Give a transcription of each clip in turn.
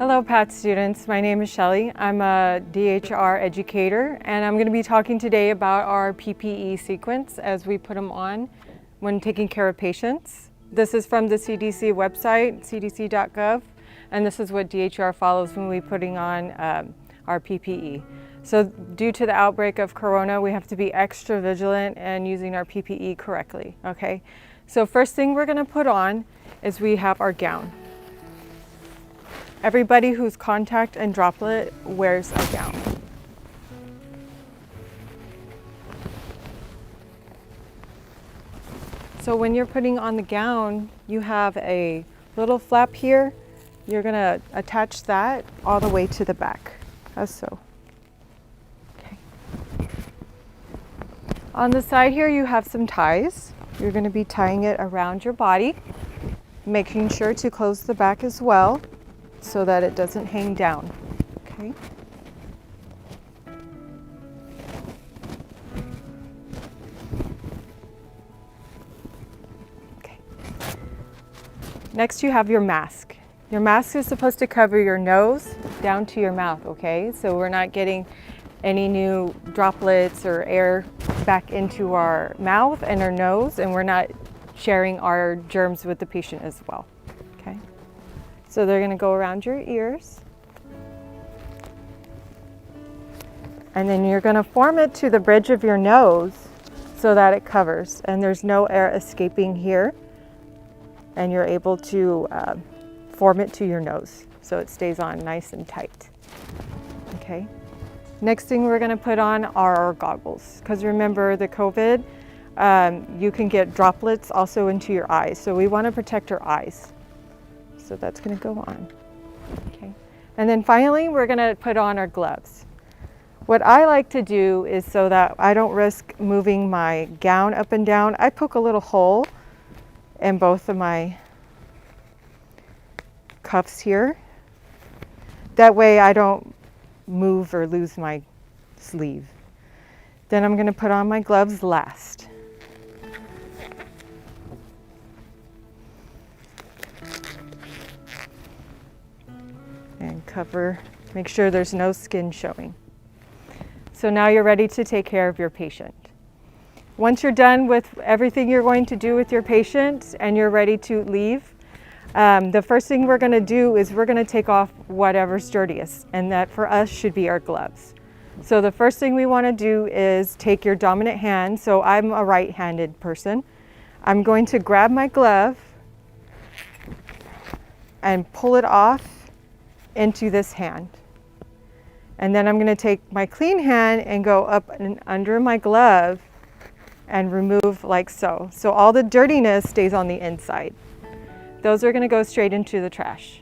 Hello PAT students, my name is Shelly. I'm a DHR educator and I'm going to be talking today about our PPE sequence as we put them on when taking care of patients. This is from the CDC website, cdc.gov, and this is what DHR follows when we're putting on our PPE. So due to the outbreak of corona, we have to be extra vigilant and using our PPE correctly, okay? So first thing we're going to put on is we have our gown. Everybody who's contact and droplet wears a gown. So when you're putting on the gown, you have a little flap here. You're gonna attach that all the way to the back, as so. Okay. On the side here, you have some ties. You're gonna be tying it around your body, making sure to close the back as well, so that it doesn't hang down, okay? Okay. Next you have your mask. Your mask is supposed to cover your nose down to your mouth, okay? So we're not getting any new droplets or air back into our mouth and our nose, and we're not sharing our germs with the patient as well, okay? So they're going to go around your ears. And then you're going to form it to the bridge of your nose so that it covers and there's no air escaping here. And you're able to form it to your nose so it stays on nice and tight. Okay. Next thing we're going to put on are our goggles, because remember the COVID, you can get droplets also into your eyes. So we want to protect our eyes. So that's going to go on, okay? And then finally, we're going to put on our gloves. What I like to do is, so that I don't risk moving my gown up and down, I poke a little hole in both of my cuffs here. That way I don't move or lose my sleeve. Then I'm going to put on my gloves last. And cover, make sure there's no skin showing. So now you're ready to take care of your patient. Once you're done with everything you're going to do with your patient and you're ready to leave, the first thing we're going to do is we're going to take off whatever's dirtiest, and that for us should be our gloves. So the first thing we want to do is take your dominant hand. So I'm a right-handed person. I'm going to grab my glove and pull it off into this hand. And then I'm going to take my clean hand and go up and under my glove and remove like so. So all the dirtiness stays on the inside. Those are going to go straight into the trash.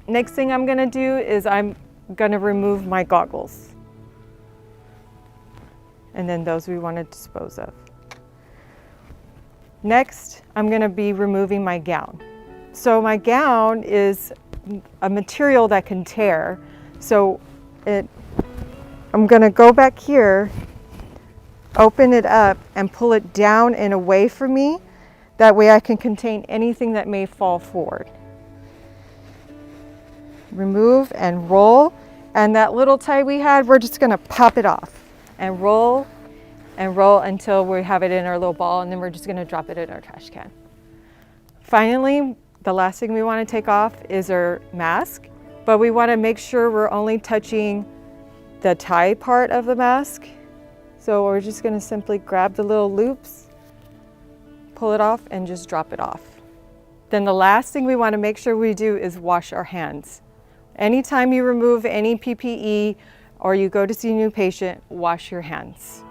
Next thing I'm going to do is I'm going to remove my goggles. And then those we want to dispose of. Next, I'm going to be removing my gown. So my gown is a material that can tear. So I'm going to go back here, open it up and pull it down and away from me. That way I can contain anything that may fall forward. Remove and roll. And that little tie we had, we're just going to pop it off and roll until we have it in our little ball, and then we're just going to drop it in our trash can. Finally, the last thing we want to take off is our mask, but we want to make sure we're only touching the tie part of the mask. So we're just going to simply grab the little loops, pull it off, and just drop it off. Then the last thing we want to make sure we do is wash our hands. Anytime you remove any PPE or you go to see a new patient, wash your hands.